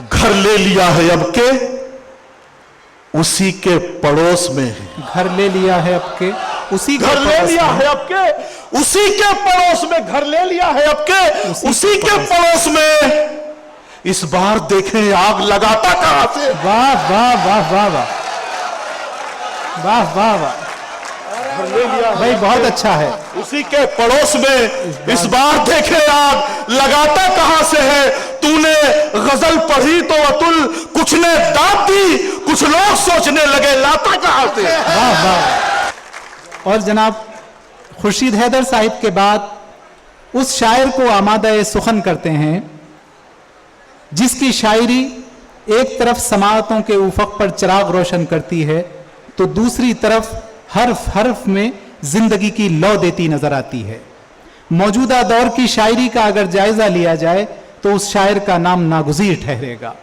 घर ले लिया है अब के उसी के पड़ोस में है। घर ले लिया है अब के उसी के घर ले पड़ोस लिया में। है अब के उसी के पड़ोस में। घर ले लिया है अब के उसी के पड़ोस में। इस बार देखें आग लगाता कहां से। वाह वाह वाह वाह वाह वाह वाह वाह घर ले लिया भाई, बहुत अच्छा है। उसी के पड़ोस में। इस बार देखे आग लगाता कहां से है। तूने गजल पढ़ी तो अतुल कुछ ने दाद दी, कुछ लोग सोचने लगे लाता कहां से। वाह वाह। और जनाब खुर्शीद हैदर साहिब के बाद उस शायर को आमादा सुखन करते हैं जिसकी शायरी एक तरफ समाअतों के उफक पर चिराग रोशन करती है तो दूसरी तरफ हर्फ हर्फ में जिंदगी की लौ देती नजर आती है। मौजूदा दौर की शायरी का अगर जायजा लिया जाए तो उस शायर का नाम नागुज़ीर ठहरेगा।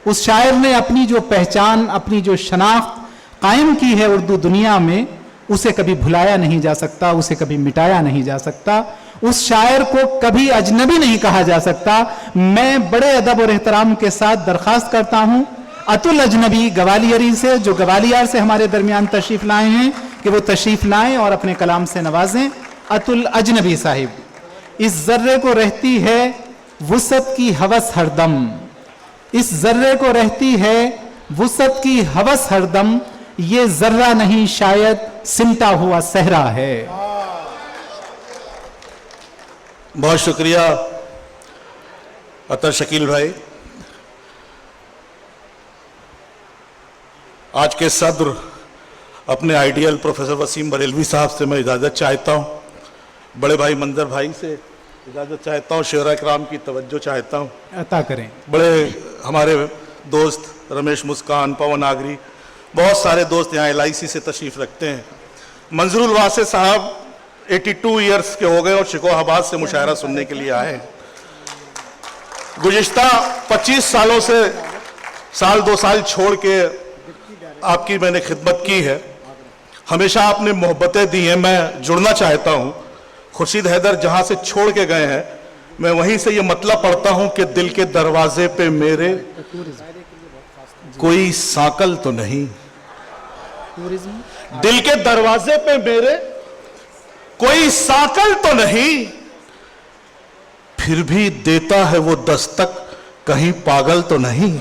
उस शायर ने अपनी जो पहचान, अपनी जो शनाख्त कायम की है उर्दू दुनिया में, उसे कभी भुलाया नहीं जा सकता, उसे कभी मिटाया नहीं जा सकता। उस शायर को कभी अजनबी नहीं कहा जा सकता। मैं बड़े अदब और एहतराम के साथ दरख्वास्त करता हूं अतुल अजनबी ग्वालियरी से, जो ग्वालियर से हमारे दरमियान तशरीफ लाए हैं, कि वो तशरीफ लाएं और अपने कलाम से नवाजें। अतुल अजनबी साहिब, इस जर्रे को रहती है वुसअत की हवस हरदम, इस जर्रे को रहती है वुसअत की हवस हरदम, ये जर्रा नहीं शायद सिमटा हुआ सहरा है। बहुत शुक्रिया अतर शकील भाई। आज के सद्र अपने आइडियल प्रोफेसर वसीम बरेलवी साहब से मैं इजाज़त चाहता हूँ। बड़े भाई मंजर भाई से इजाज़त चाहता हूँ। शेरा इकराम की तवज्जो चाहता हूँ। अता करें। बड़े हमारे दोस्त रमेश मुस्कान, पवन आगरी, बहुत सारे दोस्त यहाँ LIC से तशरीफ़ रखते हैं। मंजरुल वासे साहब 82 ईयर्स के हो गए और शिकोहाबाद से मुशायरा सुनने के लिए आए। गुज़िश्ता 25 सालों से साल 2 साल छोड़ के आपकी मैंने खिदमत की है। हमेशा आपने मोहब्बतें दी हैं। मैं जुड़ना चाहता हूँ। खुर्शीद हैदर जहाँ से छोड़ के गए हैं, मैं वहीं से ये मतलब पढ़ता हूँ कि दिल के दरवाजे पे मेरे कोई साकल तो नहीं। दिल के दरवाजे पे मेरे कोई साकल तो नहीं, फिर भी देता है वो दस्तक, कहीं पागल तो नहीं।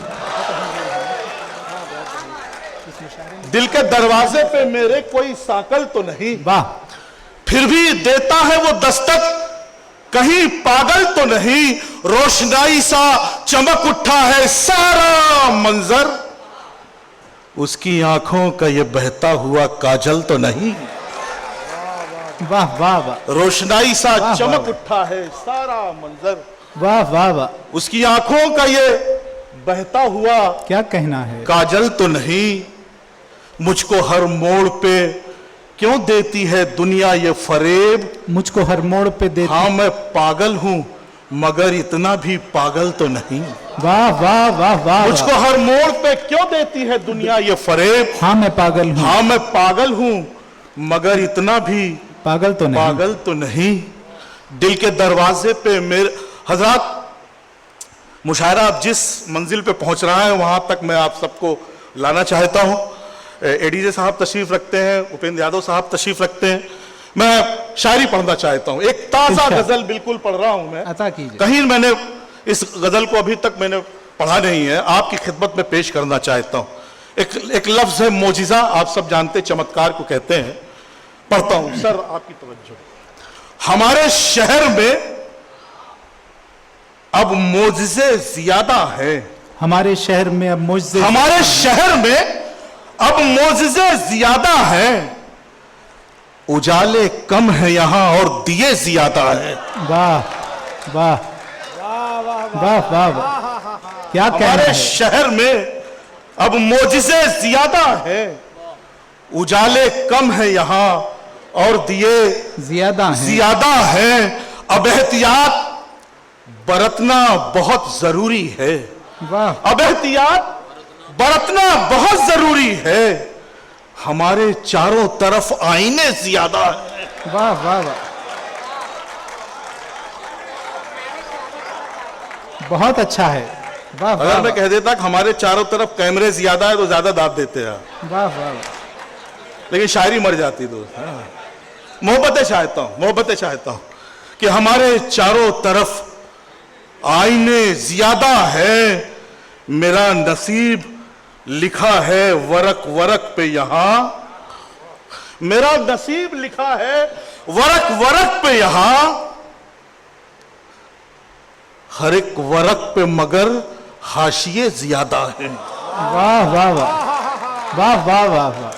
दिल के दरवाजे पे मेरे कोई साकल तो नहीं, वाह, फिर भी देता है वो दस्तक, कहीं पागल तो नहीं। रोशनाई सा चमक उठा है सारा मंजर, उसकी आंखों का ये बहता हुआ काजल तो नहीं। वाह वाह वाह, रोशनाई सा वाह, चमक वाह, उठा है सारा मंजर, वाह वाह वाह, उसकी आंखों का ये बहता हुआ क्या कहना है। काजल तो नहीं। मुझको हर मोड़ पे क्यों देती है दुनिया ये फरेब, मुझको हर मोड़ पे देती। हाँ मैं पागल हूं मगर इतना भी पागल तो नहीं। वाह वाह वाह वाह, मुझको हर मोड़ पे क्यों देती है दुनिया ये फरेब, हाँ मैं पागल हूँ, हाँ मैं पागल हूं मगर इतना भी पागल तो नहीं। पागल तो नहीं। दिल के दरवाजे पे मेरे हजरात, मुशायरा अब जिस मंजिल पे पहुंच रहा है वहां तक मैं आप सबको लाना चाहता हूं। एडीजे साहब तशरीफ रखते हैं, उपेंद्र यादव साहब तशरीफ रखते हैं। मैं शायरी पढ़ना चाहता हूं, एक ताजा गजल बिल्कुल पढ़ रहा हूं मैं। अता कीजिए। कहीं मैंने इस गजल को अभी तक मैंने पढ़ा नहीं है, आपकी खिदमत में पेश करना चाहता हूं। एक लफ्ज है मोजिजा, आप सब जानते चमत्कार को कहते हैं। पढ़ता हूं सर, आपकी तवज्जो। हमारे शहर में अब मोजिजे ज्यादा है, हमारे शहर में अब मोजिज़े, हमारे शहर में अब मोजिजे ज्यादा है, उजाले कम है यहां और दिए ज्यादा है। वाह वाह वाह वाह वाह, क्या कहना हमारे है। शहर में अब मोजिजे ज्यादा है, उजाले कम है यहां और दिए ज्यादा है। ज्यादा है। अब एहतियात बरतना बहुत जरूरी है, वाह, अब एहतियात बरतना बहुत जरूरी है। हमारे चारों तरफ आईने ज्यादा है। वाह वाह वाह, बहुत अच्छा है, वाह अगर वाह मैं कह देता कि हमारे चारों तरफ कैमरे ज्यादा है तो ज्यादा दाद देते हैं, वाह वाह लेकिन शायरी मर जाती दोस्त। मोहब्बतें चाहता हूं कि हमारे चारों तरफ आईने ज्यादा है, मेरा नसीब लिखा है वरक वरक पे यहां, मेरा नसीब लिखा है वरक वरक पे यहां, हर एक वरक पे मगर हाशिए ज्यादा है। वाह वाह वाह वाह वाह वाह वाह,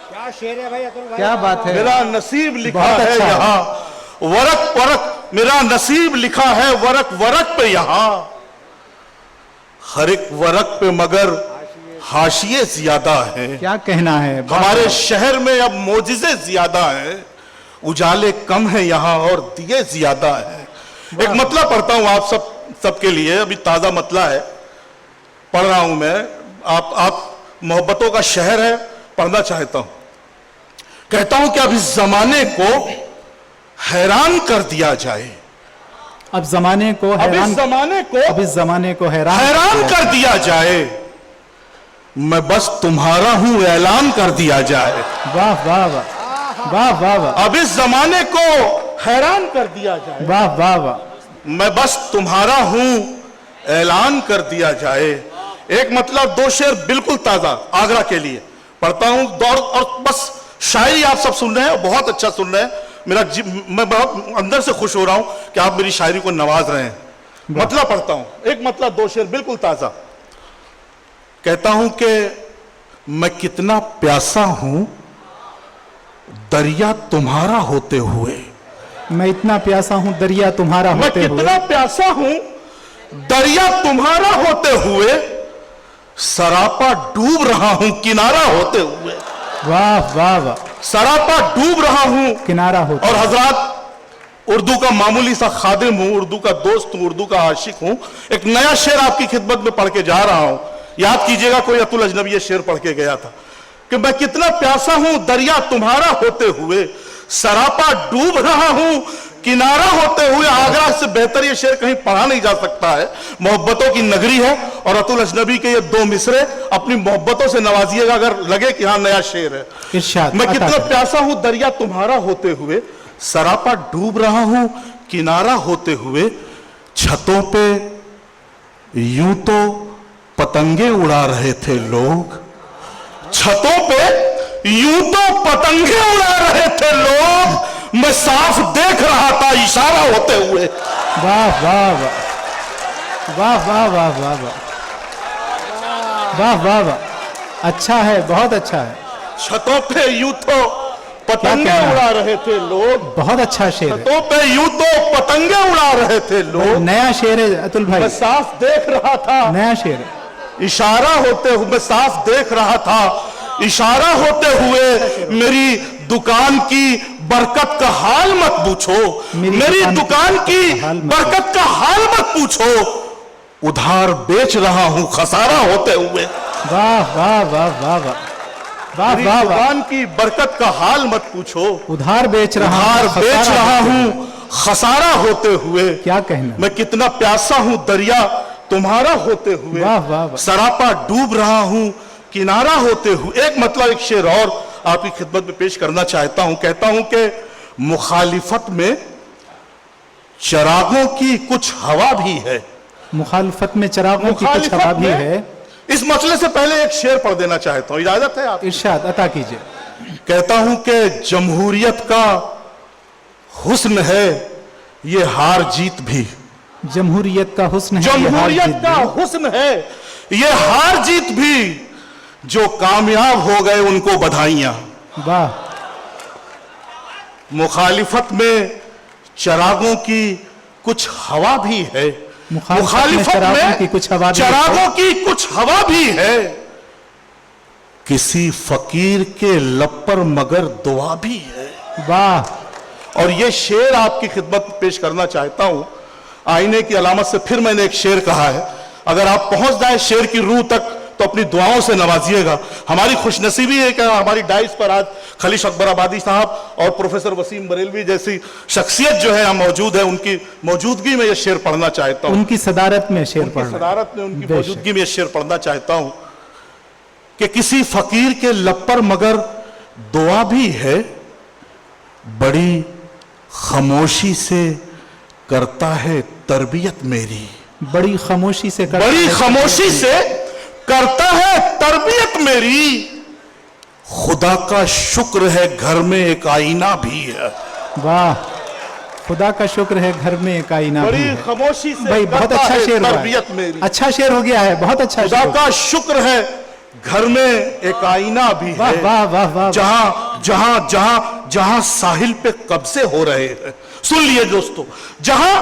क्या शेर है भाई अतुल भाई। क्या बात है। मेरा नसीब लिखा बहुत है अच्छा है। यहां वरक वरक, मेरा नसीब लिखा है वरक वरक पे यहां, हर एक वरक पे मगर हाशिए ज्यादा है। क्या कहना है। वाह, हमारे शहर में अब मोजिजे ज्यादा है, उजाले कम है यहां और दिए ज्यादा है। एक मतला पढ़ता हूं आप सबके लिए, अभी ताजा मतला है, पढ़ रहा हूं मैं। आप मोहब्बतों का शहर है, पढ़ना चाहता हूं। कहता हूं कि अब इस जमाने को हैरान कर दिया जाए, अब जमाने को अब हैरान, इस जमाने को अब इस जमाने को हैरान कर दिया जाए, मैं बस तुम्हारा हूं ऐलान कर दिया जाए। वाह वाह वाह वाह वाह वाह अब इस जमाने को हैरान कर दिया जाए, वाह वाह वाह, मैं बस तुम्हारा हूं ऐलान कर दिया जाए। एक मतलब दो शेर बिल्कुल ताजा आगरा के लिए पढ़ता हूं दौड़, और बस शायरी आप सब सुन रहे हैं, बहुत अच्छा सुन रहे हैं। मैं बहुत अंदर से खुश हो रहा हूं कि आप मेरी शायरी को नवाज रहे हैं। मतलब पढ़ता हूं, एक मतलब दो शेर बिल्कुल ताजा। कहता हूं कि मैं कितना प्यासा हूं दरिया तुम्हारा होते हुए, मैं इतना प्यासा हूं दरिया तुम्हारा मैं होते हुए, कितना प्यासा हूं दरिया तुम्हारा होते हुए, सरापा डूब रहा हूं किनारा होते हुए, वाह वाह वाह, सरापा डूब रहा हूं। किनारा होते और हजरात, उर्दू का मामूली सा खादिम हूं, उर्दू का दोस्त हूं, उर्दू का आशिक हूं। एक नया शेर आपकी खिदमत में पढ़ के जा रहा हूं। याद कीजिएगा, कोई अतुल अजनबी ये शेर पढ़ के गया था कि मैं कितना प्यासा हूं दरिया तुम्हारा होते हुए, सरापा डूब रहा हूं किनारा होते हुए। आगरा से बेहतर ये शेर कहीं पढ़ा नहीं जा सकता है। मोहब्बतों की नगरी है, और अतुल अजनबी के ये दो मिसरे अपनी मोहब्बतों से नवाजिएगा अगर लगे कि हाँ नया शेर है। इरशाद मैं अता कितना करें। प्यासा हूं दरिया तुम्हारा होते हुए, सरापा डूब रहा हूं किनारा होते हुए, छतों पे यूं तो पतंगे उड़ा रहे थे लोग, छतों पे यूं तो पतंगे उड़ा रहे थे लोग, मैं साफ देख रहा था इशारा होते हुए। वाह वाह वाह वाह वाह वाह वाह वाह वाह वाह वाह, अच्छा है, बहुत अच्छा है, छतों पे यूं तो पतंगे कहना है? उड़ा रहे थे लोग, बहुत अच्छा शेर है। छतों पे यूं तो पतंगे उड़ा रहे थे लोग, नया शेर है अतुल मैं भाई, साफ देख रहा था नया शेर है। इशारा होते हुए, मैं साफ देख रहा था इशारा होते हुए। मेरी दुकान की बरकत का हाल मत पूछो, मेरी दुकान की बरकत का हाल मत पूछो, उधार बेच रहा हूं खसारा होते हुए। वाह वाह वाह वाह वाह वाह मेरी वाह वाह, दुकान की बरकत का हाल मत पूछो, उधार बेच रहा उधार हूं, बेच खसारा रहा होते हुए। हूं खसारा होते हुए। क्या कहना। मैं कितना प्यासा हूं दरिया तुम्हारा होते हुए, वाह वाह वाह, सरापा डूब रहा हूं किनारा होते हुए। एक मतलब एक शेर और आपकी खिदमत में पेश करना चाहता हूं। कहता हूं कि मुखालिफत में चिरागों की कुछ हवा भी है, मुखालफत में चिरागों की कुछ मुखालिफत हवा भी में- है। इस मसले से पहले एक शेर पढ़ देना चाहता हूं, इजाजत है आप? इरशाद अता कीजिए। कहता हूं कि जमहूरियत का हुस्न है ये हार जीत भी, जमहूरियत का हुस्न है ये हार जमहूरियत जीत का भी। हुस्न है ये हार जीत भी, जो कामयाब हो गए उनको बधाइयां। वाह, मुखालिफत में चिरागों की कुछ हवा भी है, मुखालिफत में चिरागों की कुछ हवा भी है। चिरागों की कुछ हवा भी है, किसी फकीर के लब पर मगर दुआ भी है। वाह, और ये शेर आपकी खिदमत में पेश करना चाहता हूं। आईने की अलामत से फिर मैंने एक शेर कहा है, अगर आप पहुंच जाए शेर की रूह तक तो अपनी दुआओं से नवाजिएगा। हमारी खुशनसीबी है कि हमारी डाइस पर आज खलीश अकबर आबादी साहब और प्रोफेसर वसीम बरेलवी जैसी शख्सियत जो है यहाँ मौजूद है। उनकी मौजूदगी में यह शेर पढ़ना चाहता हूँ। उनकी सदारत में शेर उनकी पढ़ना, सदारत में, उनकी बेशक। मौजूदगी में यह शेर पढ़ना चाहता हूँ कि किसी फकीर के लब पर मगर दुआ भी है, बड़ी खामोशी से करता है तरबियत मेरी। बड़ी खामोशी से करता बड़ी है खामोशी से करता है तरबियत मेरी। खुदा का शुक्र है घर में एक आईना भी है। वाह, खुदा का शुक्र है घर में एक आईना भी बड़ी है। खामोशी से भाई बहुत करता अच्छा है शेर हुआ तरबियत है। मेरी। अच्छा शेर हो गया है, बहुत अच्छा खुदा शेर। का शुक्र है घर में एक आईना भी वाह है। वाह वाह वाह। जहां जहां जहां जहां साहिल पे कब्जे हो रहे हैं, सुन लिए दोस्तों, जहां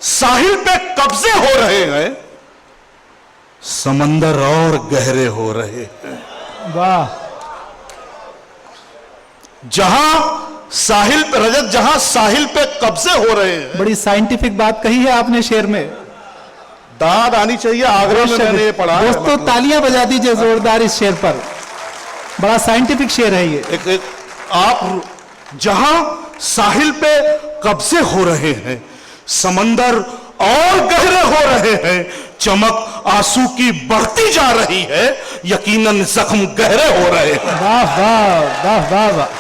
साहिल पे कब्जे हो रहे हैं, समंदर और गहरे हो रहे हैं। वाह, जहां साहिल पे रजत, जहां साहिल पे कब्जे हो रहे हैं। बड़ी साइंटिफिक बात कही है आपने शेर में। दाद आनी चाहिए। आगरा में मैंने ये पढ़ा है। दोस्तों मतलब तालियां बजा दीजिए जोरदार इस शेर पर। बड़ा साइंटिफिक शेर है ये। एक आप जहां साहिल पे कब्जे हो रहे हैं, समंदर और गहरे हो रहे हैं, चमक आंसू की बढ़ती जा रही है, यकीनन जख्म गहरे हो रहे हैं। वाह वाह वाह वाह वाह।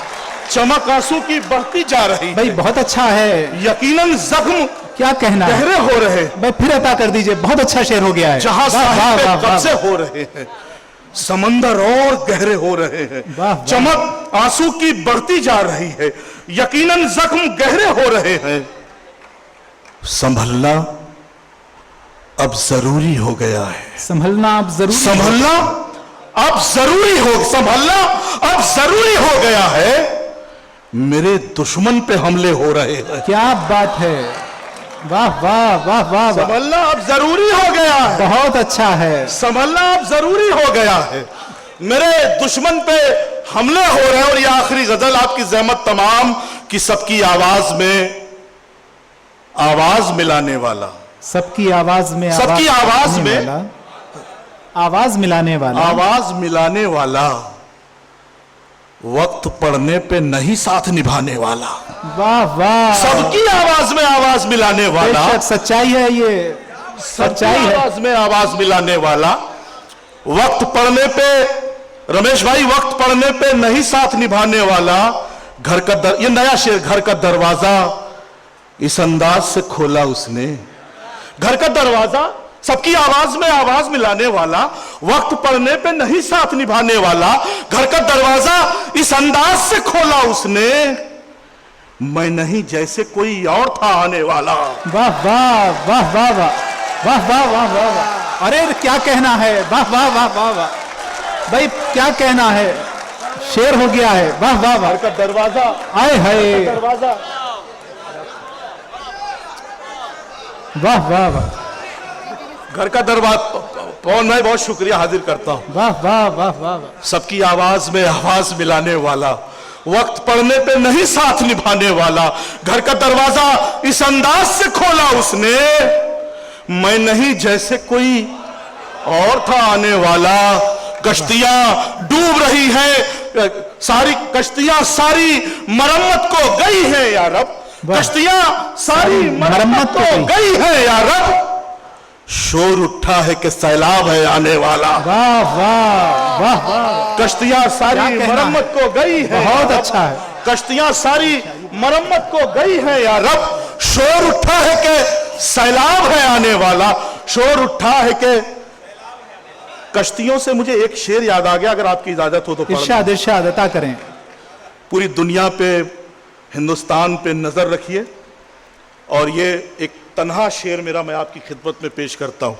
चमक आंसू की बढ़ती जा रही है, भाई बहुत अच्छा है। यकीनन जख्म क्या कहना है? गहरे हो रहे हैं। भाई फिर अता कर दीजिए, बहुत अच्छा शेर हो गया है। जहां वाह, साहिल वाह, पे वाह, वाह। कब्जे हो रहे हैं, समंदर और गहरे हो रहे हैं, वाह, वाह। चमक आंसू की बढ़ती जा रही है, यकीनन जख्म गहरे हो रहे हैं। संभलना अब जरूरी हो गया है। संभलना अब जरूर। संभलना अब जरूरी हो, संभलना अब जरूरी हो गया है। मेरे दुश्मन पे हमले हो रहे हैं। क्या बात है। वाह वाह वाह वाह वाह। संभलना अब जरूरी हो गया है। बहुत अच्छा है। संभलना अब जरूरी हो गया है। मेरे दुश्मन पे हमले हो रहे हैं। और ये आखिरी गजल आपकी जहमत तमाम की सबकी आवाज में आवाज मिलाने वाला, सबकी आवाज में सबकी आवाज में वाला, आवाज मिलाने वाला, आवाज मिलाने वाला, वक्त पड़ने पे नहीं साथ निभाने वाला। वाह वाह। सबकी आवाज में आवाज मिलाने वाला, बेशक सच्चाई है ये, सच्चाई सबकी है। आवाज में आवाज मिलाने वाला, वक्त पड़ने पे, रमेश भाई, वक्त पड़ने पे नहीं साथ निभाने वाला, घर का ये नया शेर, घर का दरवाजा इस अंदाज से खोला उसने। घर का दरवाजा, सबकी आवाज में आवाज मिलाने वाला, वक्त पड़ने पे नहीं साथ निभाने वाला, घर का दरवाजा इस अंदाज से खोला उसने, मैं नहीं जैसे कोई और था आने वाला। वाह वाह वाह वाह वाह वाह वाह वाह वाह वाह। अरे क्या कहना है। वाह वाह वाह वाह वाह। भाई क्या कहना है, शेर हो गया है। वाह वाह वाह। घर का दरवाजा, आए हाय। दरवाजा, वाह वाह वाह घर का दरवाजा। पवन भाई बहुत शुक्रिया हाजिर करता हूं। वाह वाह वाह वाह वाह। सबकी आवाज में आवाज मिलाने वाला, वक्त पड़ने पे नहीं साथ निभाने वाला, घर का दरवाजा इस अंदाज से खोला उसने, मैं नहीं जैसे कोई और था आने वाला। कश्तियां डूब रही हैं, सारी कश्तियां सारी मरम्मत को गई है या रब। कश्तियां सारी मरम्मत को गई है या रब। शोर उठा है कि सैलाब है आने वाला। वाह वाह वाह वाह। कश्तियां सारी क्या कहना मरम्मत को गई है। बहुत अच्छा है। कश्तियां सारी मरम्मत को गई है या रब। शोर उठा है कि सैलाब है आने वाला। शोर उठा है कि कश्तियों से मुझे एक शेर याद आ गया, अगर आपकी इजाजत हो तो पढ़ दूं। इरशाद इरशाद अता करें। पूरी दुनिया पे, हिंदुस्तान पे नजर रखिए, और ये एक तन्हा शेर मेरा मैं आपकी खिदमत में पेश करता हूं।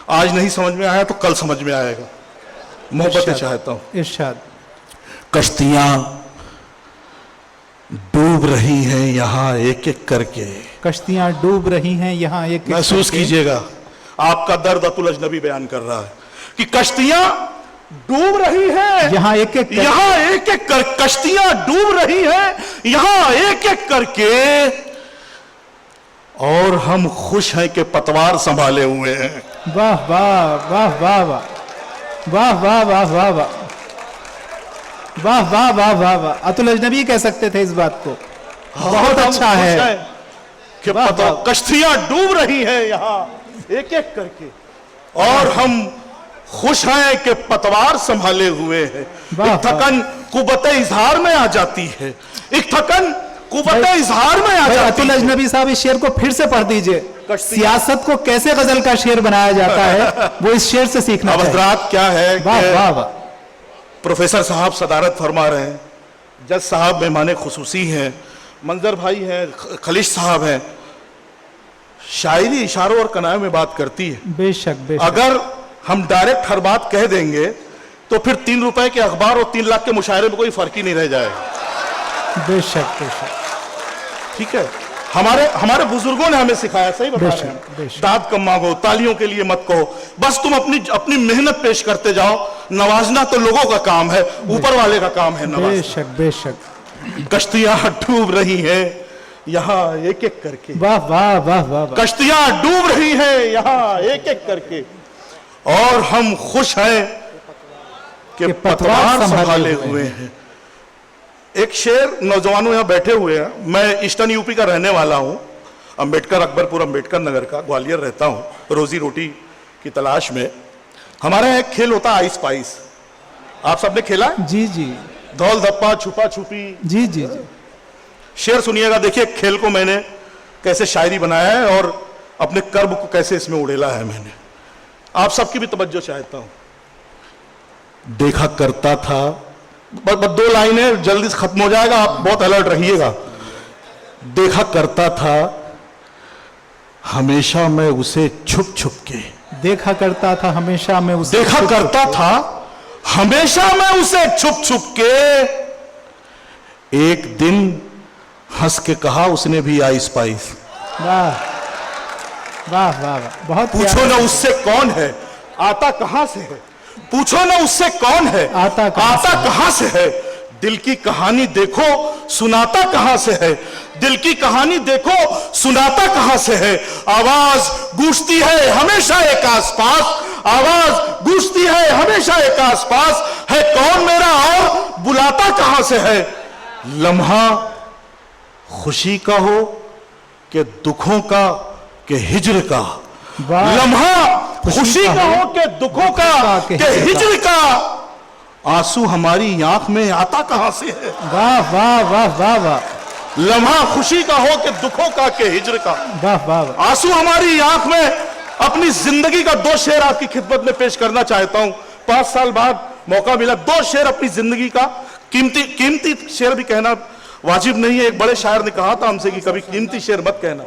आज नहीं समझ में आया तो कल समझ में आएगा, मोहब्बतें चाहता हूं। इरशाद। कश्तियां डूब रही हैं यहां एक एक करके। कश्तियां डूब रही हैं यहाँ एक एक महसूस करके। कीजिएगा, आपका दर्द अतुल अजनबी बयान कर रहा है कि कश्तियां डूब रही हैं यहाँ एक एक करके। यहां एक एक कर, कश्तियां डूब रही हैं यहां एक एक करके, और हम खुश हैं कि पतवार संभाले हुए हैं। वाह वाह वाह वाह वाह। वाह वाह वाह वाह वाह वाह वाह वाह वाह वाह। अतुल अजनबी कह सकते थे इस बात को। बहुत हम अच्छा खुश है। हैं कि वाह, पता वाह। कश्तियां डूब रही हैं यहाँ एक एक करके, और हम खुश हैं कि पतवार संभाले हुए हैं। वाह, एक थकन कुव्वते इजहार में आ जाती है, एक थकन कुव्वते इजहार में आ भाई जाती अतुल है। अजनबी साहब इस शेर को फिर से पढ़ दीजिए। कश्ती- सियासत को कैसे गजल का शेर बनाया जाता है वो इस शेर से सीखना अब चाहिए। हजरात क्या है वाह कि वाह वाह। प्रोफेसर साहब सदारत फरमा रहे हैं, जज साहब मेहमान खुसूसी हैं, मंजर भाई हैं, खलीश साहब हैं। शायरी इशारों और कनायों में बात करती है। बेशक बेशक। अगर हम डायरेक्ट हर बात कह देंगे तो फिर 3 रुपए के अखबार और 3 लाख के मुशायरे में कोई फर्क ही नहीं रह जाएगा। बेशक बेशक। ठीक है, हमारे बुजुर्गों ने हमें सिखाया, सही बता रहे बेशक, हैं, बेशक। दाद कम मांगो, तालियों के लिए मत कहो, बस तुम अपनी मेहनत पेश करते जाओ। नवाजना तो लोगों का काम है, ऊपर वाले का काम है नवाजना। बेशक बेशक। कश्तियां डूब रही हैं यहाँ एक एक करके, वाह वाह वाह वाह वाह। कश्तियां डूब रही हैं यहाँ एक एक करके, और हम खुश हैं कि पतवार संभाले हुए हैं। एक शेर, नौजवानों यहाँ बैठे हुए हैं, मैं ईस्टर्न यूपी का रहने वाला हूँ, अंबेडकर अकबरपुर अंबेडकर नगर का, ग्वालियर रहता हूँ रोजी रोटी की तलाश में। हमारे यहाँ एक खेल होता है आइस पाइस, आप सबने खेला है? जी जी धौल धप्पा, छुपा छुपी। जी जी जी। शेर सुनिएगा, देखिए खेल को मैंने कैसे शायरी बनाया है और अपने कर्म को कैसे इसमें उड़ेला है मैंने। आप सबकी भी तवज्जो चाहता हूं। देखा करता था, बस 2 लाइनें जल्दी से खत्म हो जाएगा, आप बहुत अलर्ट रहिएगा। देखा करता था हमेशा मैं उसे छुप छुप के, देखा करता था हमेशा मैं उसे देखा छुप- करता था हमेशा मैं उसे छुप छुप के। एक दिन हंस के कहा उसने भी आइस पाइस। वाह वाह वाह वाह। बहुत पूछो प्यारा। ना उससे कौन है, आता कहां से है। पूछो ना उससे कौन है, आता कहां से है। दिल की कहानी देखो सुनाता कहां से है, दिल की कहानी देखो सुनाता कहां से है। आवाज गूंजती है हमेशा एक आसपास, आवाज गूंजती है हमेशा एक आसपास। है कौन मेरा और बुलाता कहां से है। लम्हा खुशी का हो कि दुखों का कि हिज्र का, वाह। लम्हा खुशी का हो कि दुखों का कि कि हिज्र का। आंसू हमारी आंख में आता कहां से है। वाह वाह वाह वाह वाह लम्हा खुशी का हो कि दुखों का कि हिज्र का। वाह वाह वाह। आंसू हमारी आंख में। अपनी जिंदगी का 2 शेर आपकी खिदमत में पेश करना चाहता हूं। 5 साल बाद मौका मिला, 2 शेर अपनी जिंदगी का, कीमती शेर भी कहना वाजिब नहीं है। एक बड़े शायर ने कहा था हमसे कि कभी कीमती शेर मत कहना।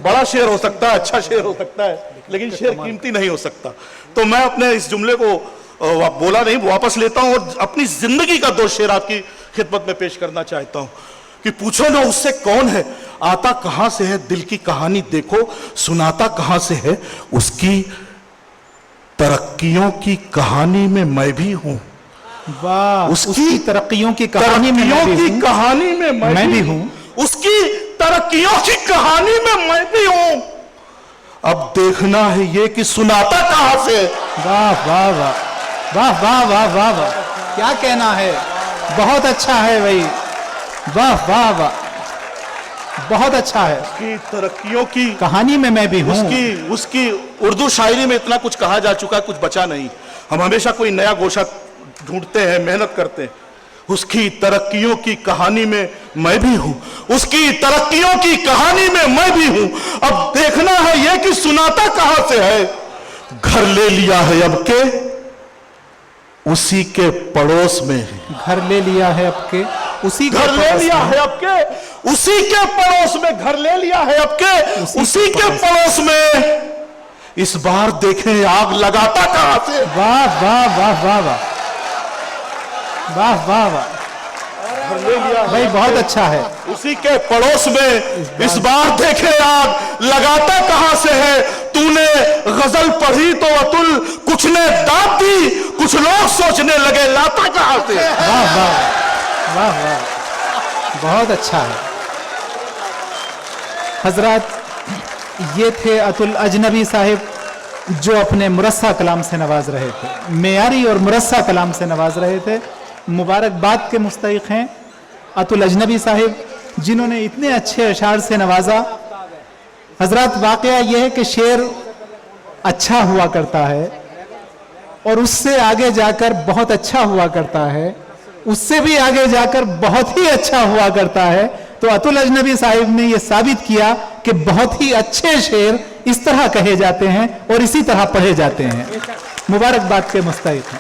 बड़ा शेर हो सकता है, अच्छा शेर हो सकता है, लेकिन शेर कीमती नहीं हो सकता। तो मैं अपने इस जुमले को बोला नहीं, वापस लेता हूं और अपनी जिंदगी का 2 शेर आपकी खिदमत में पेश करना चाहता हूं कि पूछो ना उससे कौन है, आता कहां से है। दिल की कहानी देखो सुनाता कहां से है। उसकी तरक्कियों की कहानी में मैं भी हूं। वाह। उसकी उसकी तरक्कियों की कहानी में तरक्कियों मैं भी की हूं। कहानी में मैं भी हूं। उसकी तरक्कियों की कहानी में मैं भी हूं। अब देखना है ये कि सुनाता कहां से। वाह वाह वाह वाह वाह वाह वाह वाह। क्या कहना है, बहुत अच्छा है भाई। वाह वाह वाह, बहुत अच्छा है। उसकी तरक्कियों की कहानी में मैं भी हूं। उसकी उर्दू शायरी में इतना कुछ कहा जा चुका है, कुछ बचा नहीं। हम हमेशा कोई नया गोशा ढूंढते हैं, मेहनत करते हैं। उसकी तरक्कियों की कहानी में मैं भी हूं। उसकी तरक्कियों की कहानी में मैं भी हूं। अब देखना है यह कि सुनाता कहां से है। घर ले लिया है अब के उसी के पड़ोस में। घर ले लिया है अब के उसी के घर ले पड़ोस लिया में। है अब के उसी के पड़ोस में। घर ले लिया है अब के उसी के पड़ोस में। इस बार देखें आग लगाता कहां से। वाह वाह वाह वाह वाह वाह वाह वाह। घर ले लिया भाई बहुत अच्छा है। उसी के पड़ोस में। इस बार देखे आग लगाता कहां से है। तूने गजल पढ़ी तो अतुल कुछ ने दाद दी, कुछ लोग सोचने लगे लाता कहां से। वाह वाह वाह वाह, बहुत अच्छा है। हजरत, ये थे अतुल अजनबी साहिब, जो अपने मुरस्सा कलाम से नवाज रहे थे, मेयारी और मुरस्सा कलाम से नवाज रहे थे। मुबारकबाद के मुस्तहिक हैं अतुल अजनबी साहिब, जिन्होंने इतने अच्छे अशार से नवाजा। हजरत वाकया यह है कि शेर अच्छा हुआ करता है और उससे आगे जाकर बहुत अच्छा हुआ करता है, उससे भी आगे जाकर बहुत ही अच्छा हुआ करता है। तो अतुल अजनबी साहिब ने यह साबित किया कि बहुत ही अच्छे शेर इस तरह कहे जाते हैं और इसी तरह पढ़े जाते हैं। मुबारकबाद के मुस्तहिक हैं।